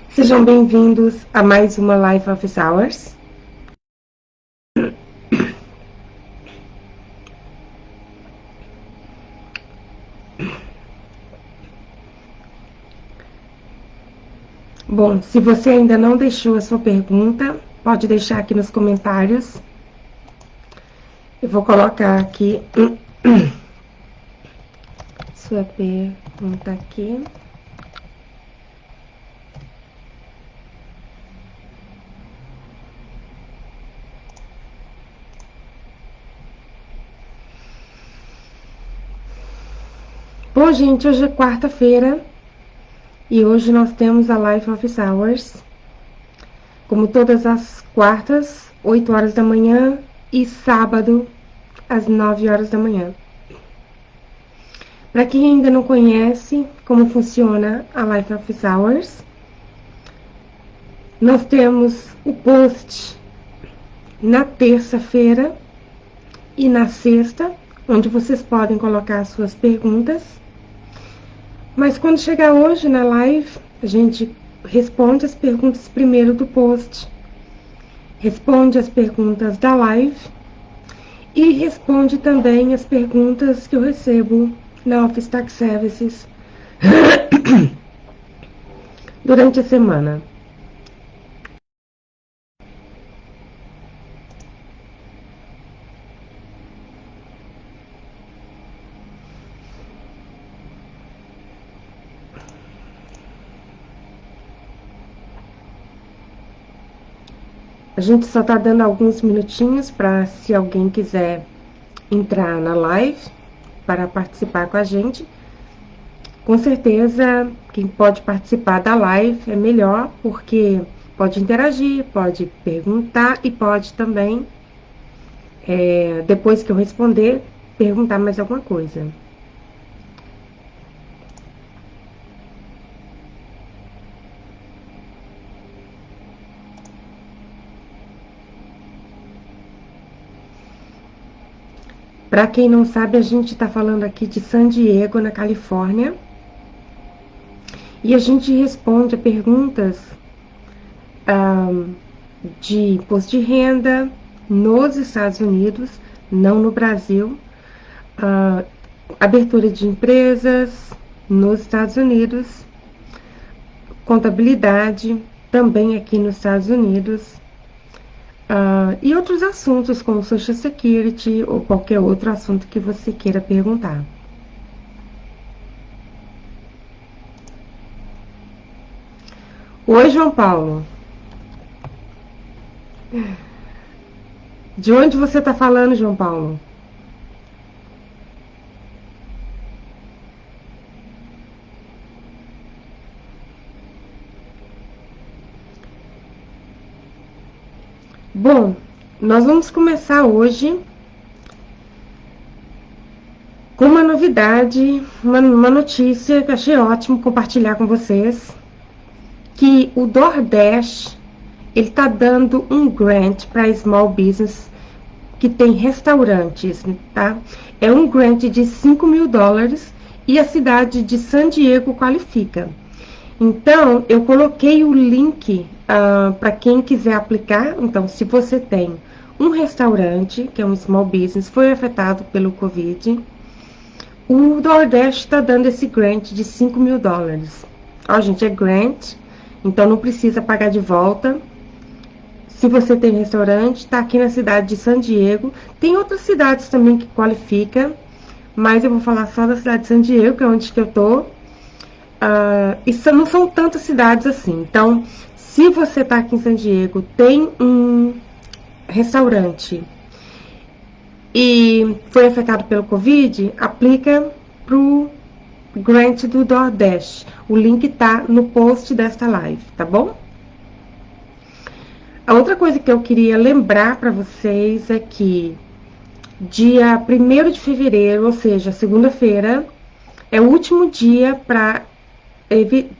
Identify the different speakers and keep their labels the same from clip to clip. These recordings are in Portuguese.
Speaker 1: Sejam bem-vindos a mais uma Live Office Hours. Bom, se você ainda não deixou a sua pergunta, pode deixar aqui nos comentários. Eu vou colocar aqui sua pergunta aqui. Bom, gente, hoje é quarta-feira e hoje nós temos a Live Office Hours. Como todas as quartas, 8 horas da manhã e sábado, às 9 horas da manhã. Para quem ainda não conhece como funciona a Live Office Hours, nós temos o post na terça-feira e na sexta, onde vocês podem colocar suas perguntas. Mas quando chegar hoje na live, a gente responde as perguntas primeiro do post, responde as perguntas da live e responde também as perguntas que eu recebo na Office Tax Services durante a semana. A gente só tá dando alguns minutinhos para, se alguém quiser entrar na live para participar com a gente. Com certeza, quem pode participar da live é melhor, porque pode interagir, pode perguntar e pode também, depois que eu responder, perguntar mais alguma coisa. Para quem não sabe, a gente está falando aqui de San Diego, na Califórnia. E a gente responde a perguntas de imposto de renda nos Estados Unidos, não no Brasil. Abertura de empresas nos Estados Unidos. Contabilidade também aqui nos Estados Unidos. E outros assuntos como Social Security ou qualquer outro assunto que você queira perguntar. Oi, João Paulo. De onde você está falando, João Paulo? Bom, nós vamos começar hoje com uma novidade, uma notícia que eu achei ótimo compartilhar com vocês, que o DoorDash, ele está dando um grant para small business que tem restaurantes, tá? É um grant de $5.000 e a cidade de San Diego qualifica. Então, eu coloquei o link para quem quiser aplicar. Então, se você tem um restaurante, que é um small business, foi afetado pelo Covid, o DoorDash está dando esse grant de $5.000. Ó, gente, é grant, então não precisa pagar de volta. Se você tem restaurante, está aqui na cidade de San Diego. Tem outras cidades também que qualifica, mas eu vou falar só da cidade de San Diego, que é onde que eu tô. E não são tantas cidades assim. Então, se você está aqui em San Diego, tem um restaurante e foi afetado pelo Covid, aplica pro grant do DoorDash. O link tá no post desta live, tá bom? A outra coisa que eu queria lembrar para vocês é que dia 1º de fevereiro, ou seja, segunda-feira, é o último dia para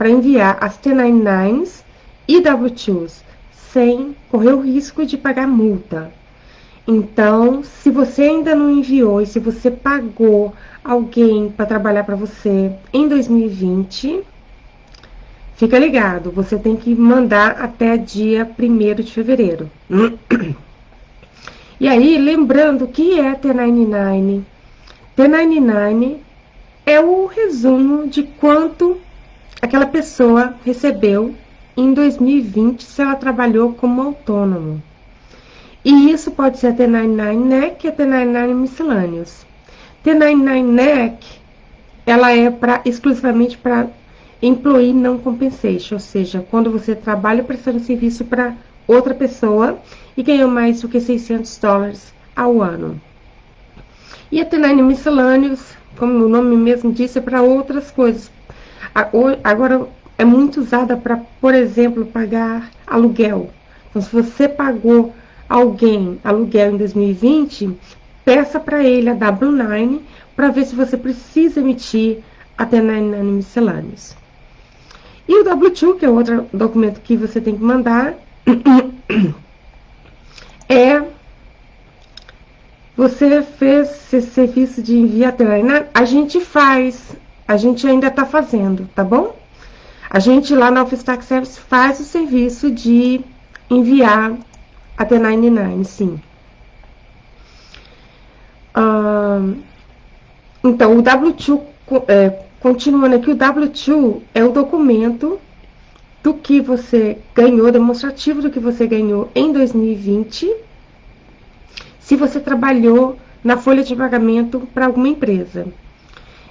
Speaker 1: enviar as 1099s e W2s sem correr o risco de pagar multa. Então, se você ainda não enviou e se você pagou alguém para trabalhar para você em 2020, fica ligado, você tem que mandar até dia 1º de fevereiro. E aí, lembrando que é T99. T99 é o resumo de quanto aquela pessoa recebeu em 2020 se ela trabalhou como autônomo. E isso pode ser a T99 NEC e a T99 Miscellaneous. T99 NEC, ela é exclusivamente para Employee Non Compensation, ou seja, quando você trabalha prestando serviço para outra pessoa e ganha mais do que $600 ao ano. E a T99 Miscellaneous, como o nome mesmo disse, é para outras coisas. Agora é muito usada para, por exemplo, pagar aluguel. Então, se você pagou alguém aluguel em 2020, peça para ele a W9 para ver se você precisa emitir a T99 Miscellaneous. E o W2, que é outro documento que você tem que mandar, é você fez esse serviço de envio T99? A gente faz, a gente ainda está fazendo, tá bom? A gente lá na Office Tax Service faz o serviço de enviar a T99, sim. Então, o W2, continuando aqui, o W2 é o documento do que você ganhou, demonstrativo do que você ganhou em 2020, se você trabalhou na folha de pagamento para alguma empresa.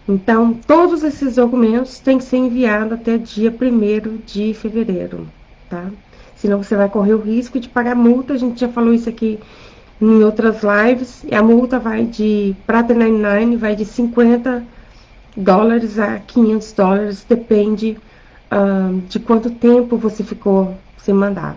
Speaker 1: Então, todos esses documentos têm que ser enviados até dia 1º de fevereiro, tá? Senão você vai correr o risco de pagar multa. A gente já falou isso aqui em outras lives. E a multa vai para T99, vai de $50 a $500, depende de quanto tempo você ficou sem mandar.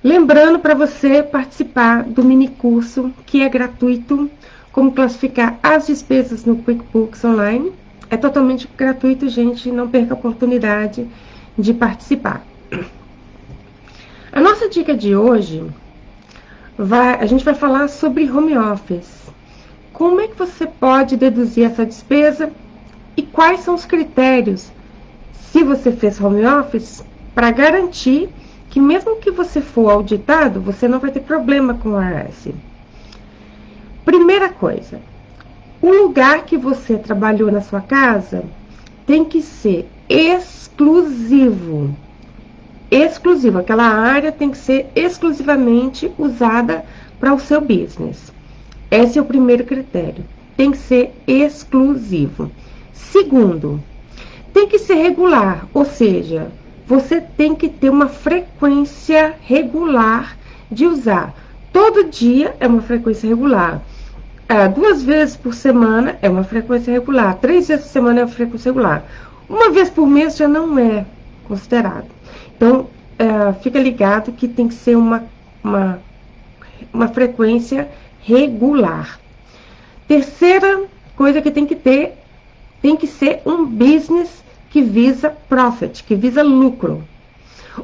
Speaker 1: Lembrando para você participar do mini curso, que é gratuito, como classificar as despesas no QuickBooks Online. É totalmente gratuito, gente, não perca a oportunidade de participar. A nossa dica de hoje, a gente vai falar sobre home office. Como é que você pode deduzir essa despesa e quais são os critérios, se você fez home office, para garantir que mesmo que você for auditado, você não vai ter problema com o IRS. Primeira coisa, o lugar que você trabalhou na sua casa tem que ser exclusivo. Exclusivo, aquela área tem que ser exclusivamente usada para o seu business. Esse é o primeiro critério, tem que ser exclusivo. Segundo, tem que ser regular, ou seja, você tem que ter uma frequência regular de usar. Todo dia é uma frequência regular. 2 vezes por semana é uma frequência regular. 3 vezes por semana é uma frequência regular. 1 vez por mês já não é considerado. Então, fica ligado que tem que ser uma frequência regular. Terceira coisa que tem que ter, tem que ser um business que visa profit, que visa lucro.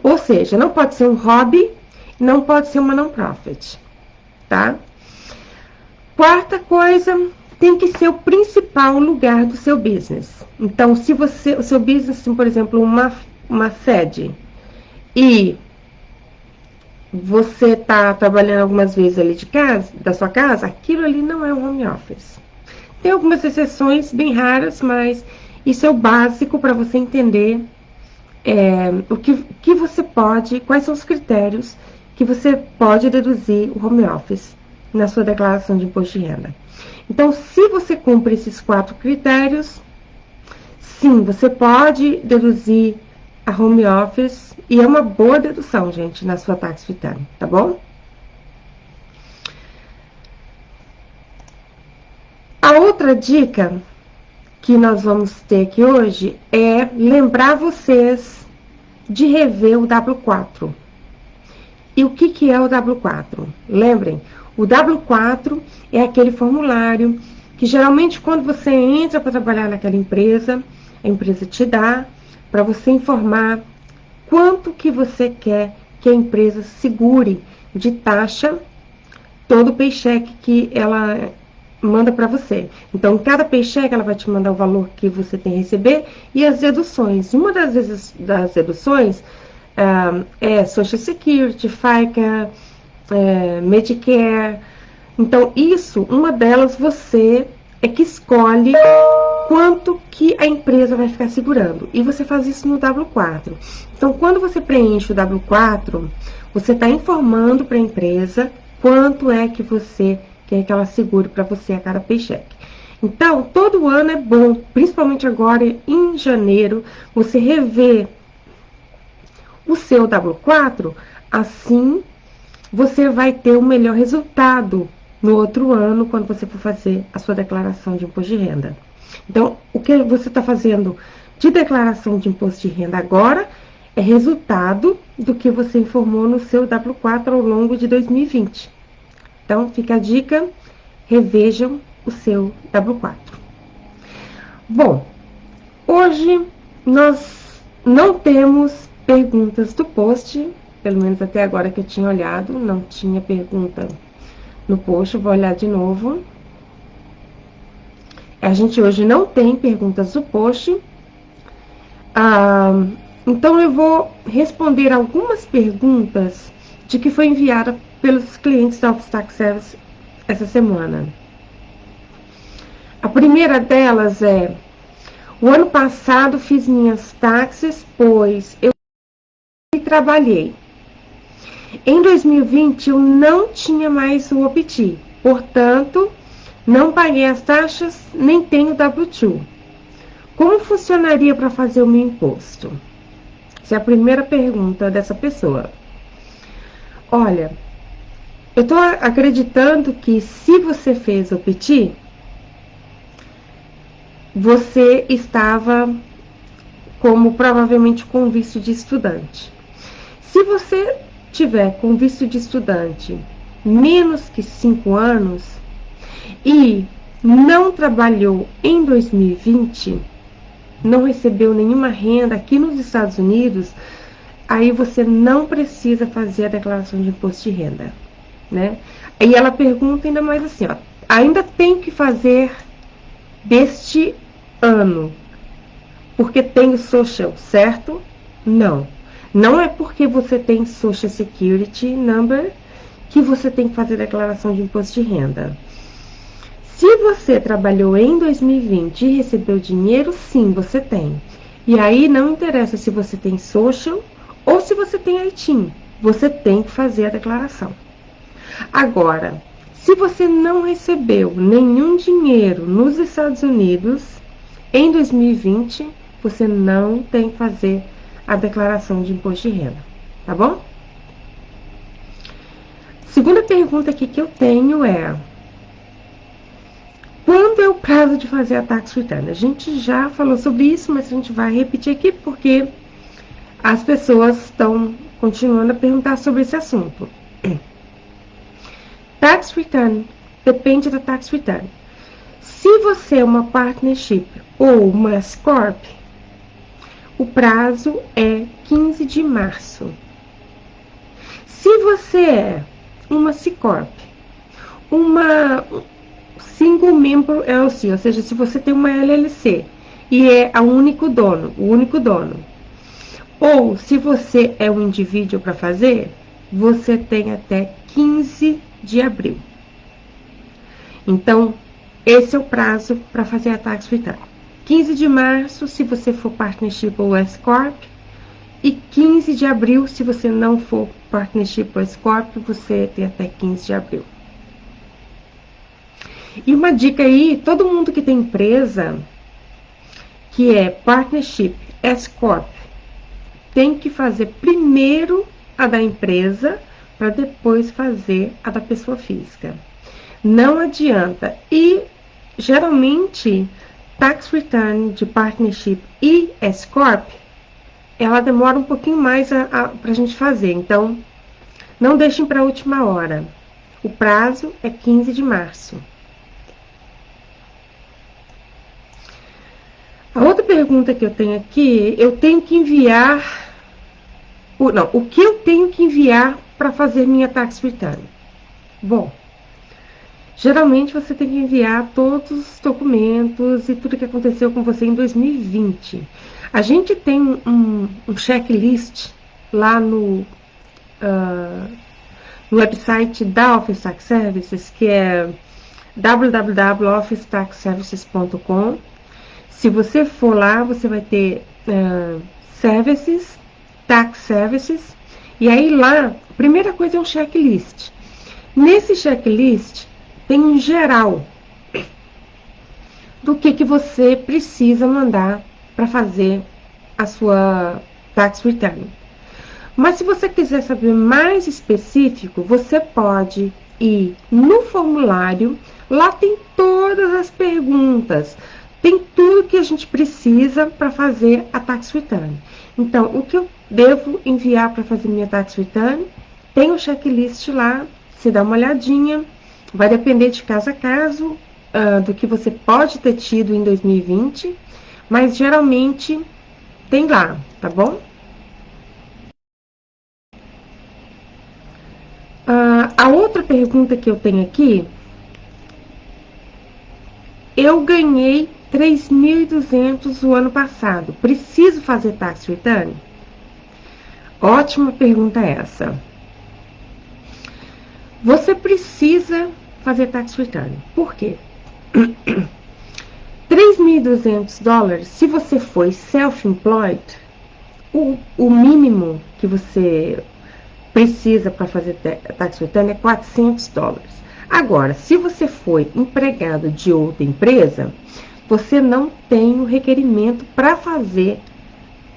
Speaker 1: Ou seja, não pode ser um hobby, não pode ser uma non-profit, tá? Quarta coisa, tem que ser o principal lugar do seu business. Então, se o seu business tem, por exemplo, uma sede e você está trabalhando algumas vezes ali da sua casa, aquilo ali não é um home office. Tem algumas exceções bem raras, mas isso é o básico para você entender o que você pode, quais são os critérios que você pode deduzir o home office na sua declaração de imposto de renda. Então, se você cumpre esses 4 critérios, sim, você pode deduzir a home office, e é uma boa dedução, gente, na sua tax return, tá bom? A outra dica que nós vamos ter aqui hoje é lembrar vocês de rever o W4. E o que é o W4? Lembrem, o W4 é aquele formulário que geralmente quando você entra para trabalhar naquela empresa, a empresa te dá para você informar quanto que você quer que a empresa segure de taxa todo paycheck que ela manda para você. Então, cada paycheck ela vai te mandar o valor que você tem a receber e as deduções. Uma das deduções é Social Security, FICA, Medicare. Então, isso, uma delas, você é que escolhe quanto que a empresa vai ficar segurando. E você faz isso no W4. Então, quando você preenche o W4, você está informando para a empresa quanto é que você quer que ela segure para você a cada paycheck. Então, todo ano é bom, principalmente agora em janeiro, você rever o seu W4, assim você vai ter o melhor resultado no outro ano, quando você for fazer a sua declaração de imposto de renda. Então, o que você está fazendo de declaração de imposto de renda agora é resultado do que você informou no seu W4 ao longo de 2020. Então, fica a dica, revejam o seu W4. Bom, hoje nós não temos perguntas do post, pelo menos até agora que eu tinha olhado, não tinha pergunta no post, eu vou olhar de novo. A gente hoje não tem perguntas do post. Então eu vou responder algumas perguntas de que foi enviada pelos clientes da Office Tax Service essa semana. A primeira delas é: o ano passado fiz minhas taxas, pois eu trabalhei. Em 2020 eu não tinha mais o OPT, portanto, não paguei as taxas, nem tenho W2. Como funcionaria para fazer o meu imposto? Essa é a primeira pergunta dessa pessoa. Olha, eu estou acreditando que se você fez OPT, você estava como provavelmente com visto de estudante. Se você tiver com visto de estudante menos que 5 anos e não trabalhou em 2020, não recebeu nenhuma renda aqui nos Estados Unidos, aí você não precisa fazer a declaração de imposto de renda, né? Aí ela pergunta ainda mais assim, ó, ainda tem que fazer deste ano, porque tem o social, certo? Não. Não é porque você tem Social Security Number que você tem que fazer declaração de imposto de renda. Se você trabalhou em 2020 e recebeu dinheiro, sim, você tem. E aí não interessa se você tem Social ou se você tem ITIN, você tem que fazer a declaração. Agora, se você não recebeu nenhum dinheiro nos Estados Unidos em 2020, você não tem que fazer a declaração de imposto de renda, tá bom? Segunda pergunta aqui que eu tenho é: quando é o prazo de fazer a tax return? A gente já falou sobre isso, mas a gente vai repetir aqui porque as pessoas estão continuando a perguntar sobre esse assunto. Tax return depende da tax return. Se você é uma partnership ou uma S-Corp, o prazo é 15 de março. Se você é uma C-Corp, uma single member LLC, ou seja, se você tem uma LLC e é o único dono, ou se você é um indivíduo para fazer, você tem até 15 de abril. Então, esse é o prazo para fazer a tax return. 15 de março, se você for partnership ou S-Corp, e 15 de abril, se você não for partnership ou S-Corp, você tem até 15 de abril. E uma dica aí, todo mundo que tem empresa, que é partnership, S-Corp, tem que fazer primeiro a da empresa, para depois fazer a da pessoa física. Não adianta. E, geralmente, tax return de partnership e S-Corp, ela demora um pouquinho mais para a gente fazer. Então, não deixem para a última hora. O prazo é 15 de março. A outra pergunta que eu tenho aqui, eu tenho que enviar... o que eu tenho que enviar para fazer minha tax return? Bom, Geralmente você tem que enviar todos os documentos e tudo que aconteceu com você em 2020. A gente tem um checklist lá no website da Office Tax Services, que é www.officetaxservices.com. Se você for lá, você vai ter Services, Tax Services, e aí lá, a primeira coisa é um checklist. Nesse checklist tem um geral do que você precisa mandar para fazer a sua tax return. Mas se você quiser saber mais específico, você pode ir no formulário, lá tem todas as perguntas, tem tudo que a gente precisa para fazer a tax return. Então, o que eu devo enviar para fazer minha tax return? Tem o checklist lá, você dá uma olhadinha, vai depender de caso a caso, do que você pode ter tido em 2020, mas geralmente tem lá, tá bom? A outra pergunta que eu tenho aqui, eu ganhei 3.200 o ano passado, preciso fazer tax return? Ótima pergunta essa. Você precisa fazer tax return, por quê? $3.200, se você for self-employed, o mínimo que você precisa para fazer tax return é $400. Agora, se você foi empregado de outra empresa, você não tem o requerimento para fazer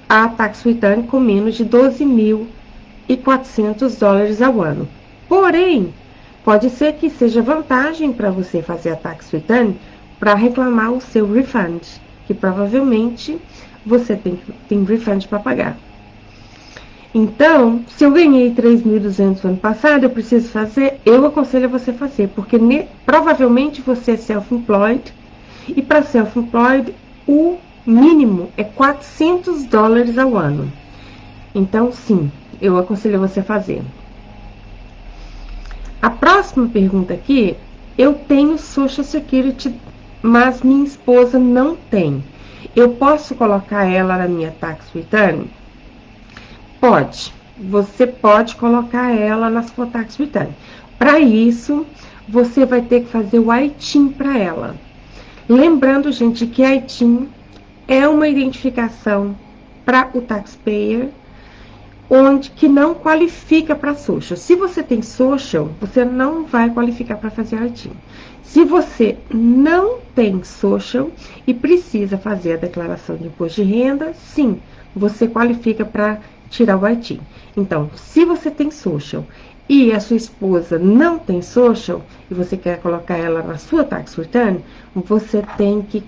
Speaker 1: a tax return com menos de $12.400 ao ano. Porém, pode ser que seja vantagem para você fazer a tax return para reclamar o seu refund, que provavelmente você tem refund para pagar. Então, se eu ganhei 3.200 no ano passado, eu preciso fazer, eu aconselho a você fazer, porque provavelmente você é self-employed, e para self-employed, o mínimo é $400 ao ano. Então, sim, eu aconselho você a fazer. A próxima pergunta aqui, eu tenho Social Security, mas minha esposa não tem. Eu posso colocar ela na minha tax return? Pode. Você pode colocar ela na sua tax return. Para isso, você vai ter que fazer o ITIN para ela. Lembrando, gente, que ITIN é uma identificação para o taxpayer, onde que não qualifica para social. Se você tem social, você não vai qualificar para fazer ITIN. Se você não tem social e precisa fazer a declaração de imposto de renda, sim, você qualifica para tirar o ITIN. Então, se você tem social e a sua esposa não tem social e você quer colocar ela na sua tax return, você tem que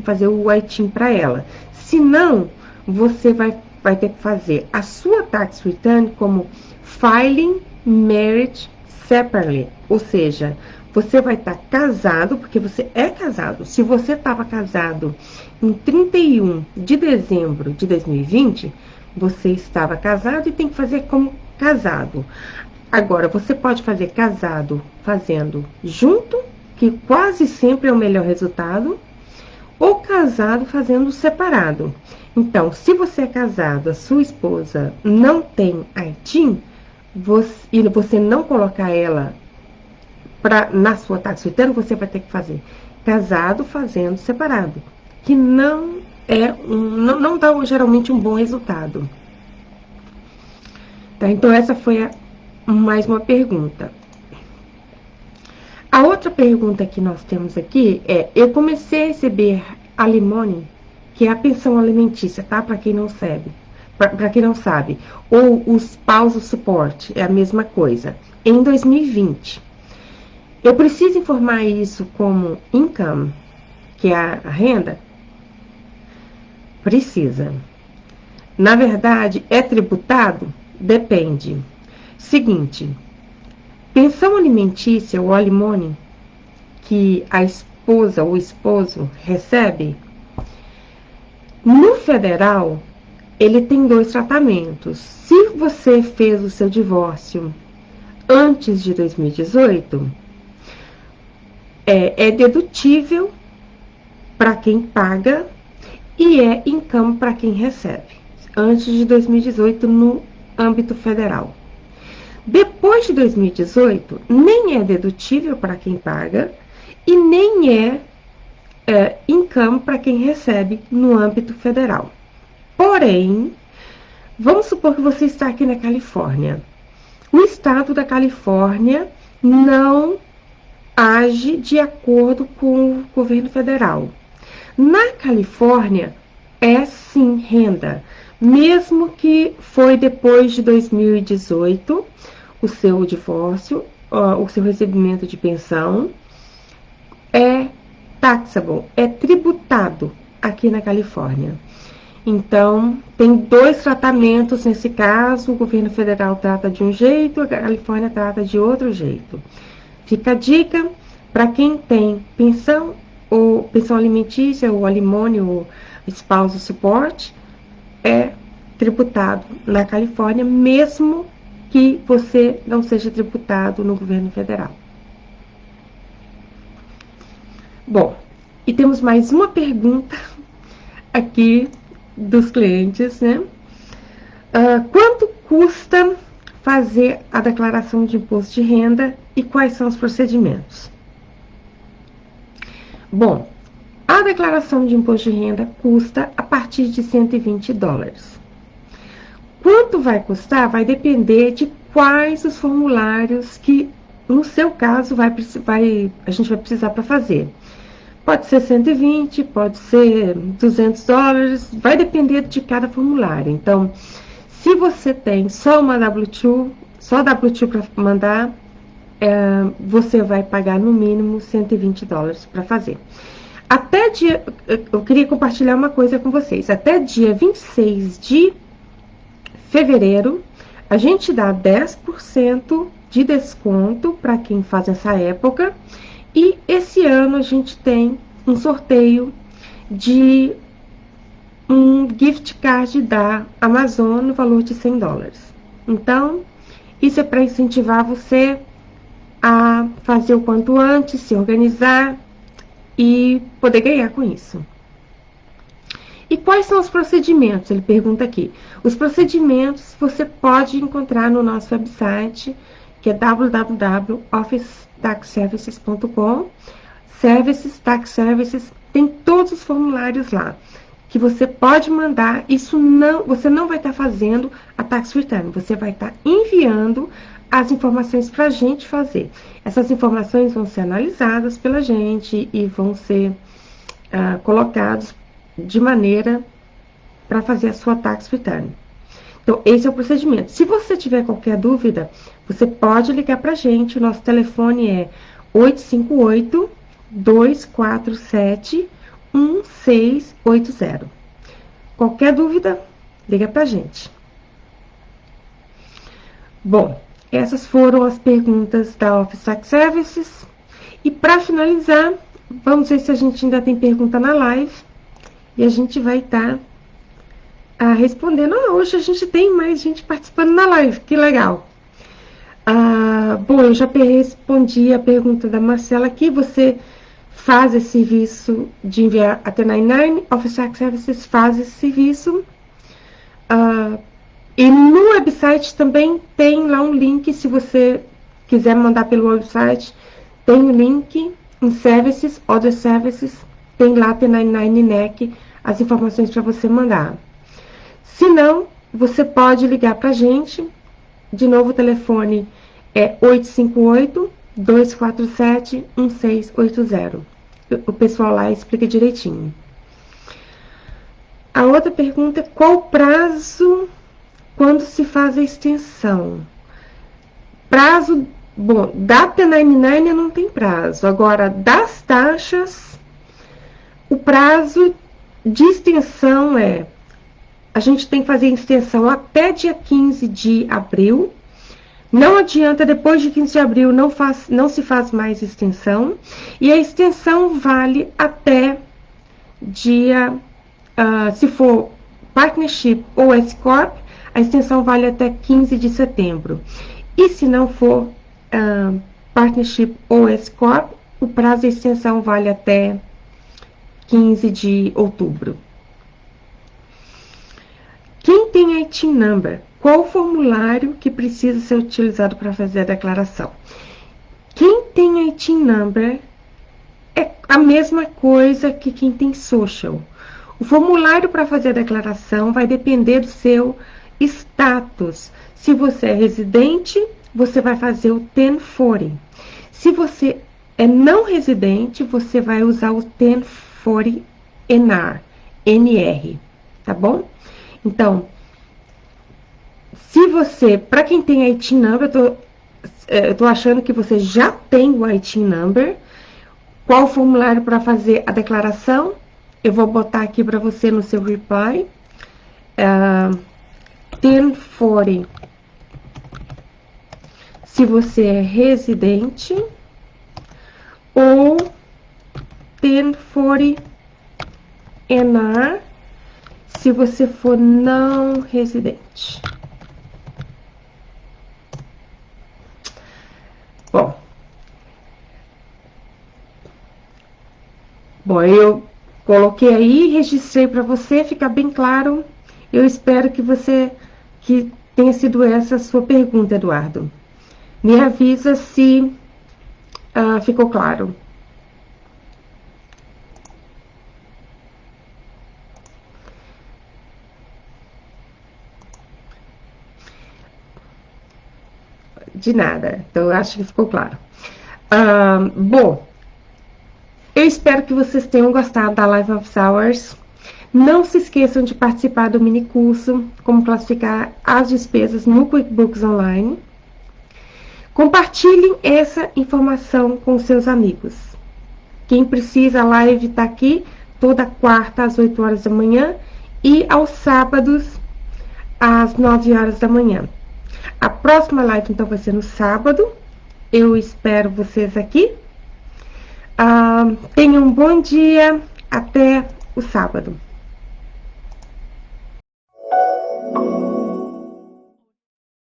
Speaker 1: fazer o ITIN para ela. Se não, você vai ter que fazer a sua tax return como filing marriage separately, ou seja, você vai estar casado, porque você é casado. Se você estava casado em 31 de dezembro de 2020, você estava casado e tem que fazer como casado. Agora, você pode fazer casado fazendo junto, que quase sempre é o melhor resultado, ou casado fazendo separado. Então, se você é casado, a sua esposa não tem ITIN, e você não colocar ela na sua tax return, você vai ter que fazer casado fazendo separado, que não dá geralmente um bom resultado. Tá? Então, essa foi mais uma pergunta. A outra pergunta que nós temos aqui é: eu comecei a receber alimony, que é a pensão alimentícia, tá? Para quem não sabe. Para quem não sabe. Ou o spousal support, é a mesma coisa. Em 2020. Eu preciso informar isso como income, que é a renda? Precisa. Na verdade, é tributado? Depende. Seguinte, pensão alimentícia, ou alimony, que a esposa ou o esposo recebe, no federal, ele tem 2 tratamentos. Se você fez o seu divórcio antes de 2018, É dedutível para quem paga e é income para quem recebe, antes de 2018 no âmbito federal. Depois de 2018, nem é dedutível para quem paga e nem é income para quem recebe no âmbito federal. Porém, vamos supor que você está aqui na Califórnia. O estado da Califórnia não age de acordo com o governo federal. Na Califórnia, é sim renda, mesmo que foi depois de 2018, o seu divórcio, o seu recebimento de pensão, é taxable, é tributado aqui na Califórnia. Então, tem 2 tratamentos nesse caso, o governo federal trata de um jeito, a Califórnia trata de outro jeito. Fica a dica para quem tem pensão, ou pensão alimentícia, ou alimônio, ou spousal support, é tributado na Califórnia, mesmo que você não seja tributado no governo federal. Bom, e temos mais uma pergunta aqui dos clientes, né? Quanto custa fazer a declaração de imposto de renda e quais são os procedimentos? Bom, a declaração de imposto de renda custa a partir de $120. Quanto vai custar? Vai depender de quais os formulários que, no seu caso, a gente vai precisar para fazer. Pode ser 120, pode ser $200, vai depender de cada formulário. Então, se você tem só uma W2, só W2 para mandar, você vai pagar no mínimo $120 para fazer. Até dia, eu queria compartilhar uma coisa com vocês. Até dia 26 de fevereiro, a gente dá 10% de desconto para quem faz essa época. E esse ano a gente tem um sorteio de um gift card da Amazon no valor de $100. Então, isso é para incentivar você a fazer o quanto antes, se organizar e poder ganhar com isso. E quais são os procedimentos? Ele pergunta aqui. Os procedimentos você pode encontrar no nosso website, que é www.officetaxservices.com. Services, Tax Services, tem todos os formulários lá que você pode mandar. Isso não, você não vai estar fazendo a tax return, você vai estar enviando as informações para a gente fazer. Essas informações vão ser analisadas pela gente e vão ser colocados de maneira para fazer a sua tax return. Então, esse é o procedimento. Se você tiver qualquer dúvida, você pode ligar para a gente. O nosso telefone é 858-247-1680. Qualquer dúvida, liga para a gente. Bom, essas foram as perguntas da Office Tax Services. E para finalizar, vamos ver se a gente ainda tem pergunta na live. E a gente vai estar respondendo. Hoje a gente tem mais gente participando na live, que legal. Bom, eu já respondi a pergunta da Marcela aqui. Você faz esse serviço de enviar a 1099, Office Tax Services faz esse serviço. E no website também tem lá um link, se você quiser mandar pelo website, tem um link em Services, Other Services, tem lá 1099 NEC, as informações para você mandar. Se não, você pode ligar para a gente. De novo, o telefone é 858-247-1680. O pessoal lá explica direitinho. A outra pergunta é qual o prazo quando se faz a extensão? Prazo, bom, da 1099 não tem prazo. Agora, das taxas, o prazo de extensão a gente tem que fazer a extensão até dia 15 de abril. Não adianta, depois de 15 de abril não se faz mais extensão. E a extensão vale até dia, se for Partnership ou S-Corp, a extensão vale até 15 de setembro. E se não for Partnership ou S-Corp, O prazo de extensão vale até 15 de outubro. Quem tem IT Number? Qual o formulário que precisa ser utilizado para fazer a declaração? Quem tem IT Number é a mesma coisa que quem tem Social. O formulário para fazer a declaração vai depender do seu status. Se você é residente, você vai fazer o 1040. Se você é não residente, você vai usar o 1040 NR, tá bom? Então, se você, para quem tem IT Number, eu tô achando que você já tem o IT Number. Qual o formulário para fazer a declaração? Eu vou botar aqui para você no seu reply. 1040. Se você é residente, ou 1040 NR se você for não residente. Bom, eu coloquei aí, registrei para você, ficar bem claro. Eu espero que tenha sido essa a sua pergunta, Eduardo. Me avisa se ficou claro. De nada, então eu acho que ficou claro. Bom, eu espero que vocês tenham gostado da Live of Hours. Não se esqueçam de participar do mini curso Como Classificar as Despesas no QuickBooks Online. Compartilhem essa informação com seus amigos. Quem precisa, a live está aqui toda quarta às 8 horas da manhã e aos sábados às 9 horas da manhã. A próxima live, então, vai ser no sábado. Eu espero vocês aqui. Tenham um bom dia. Até o sábado.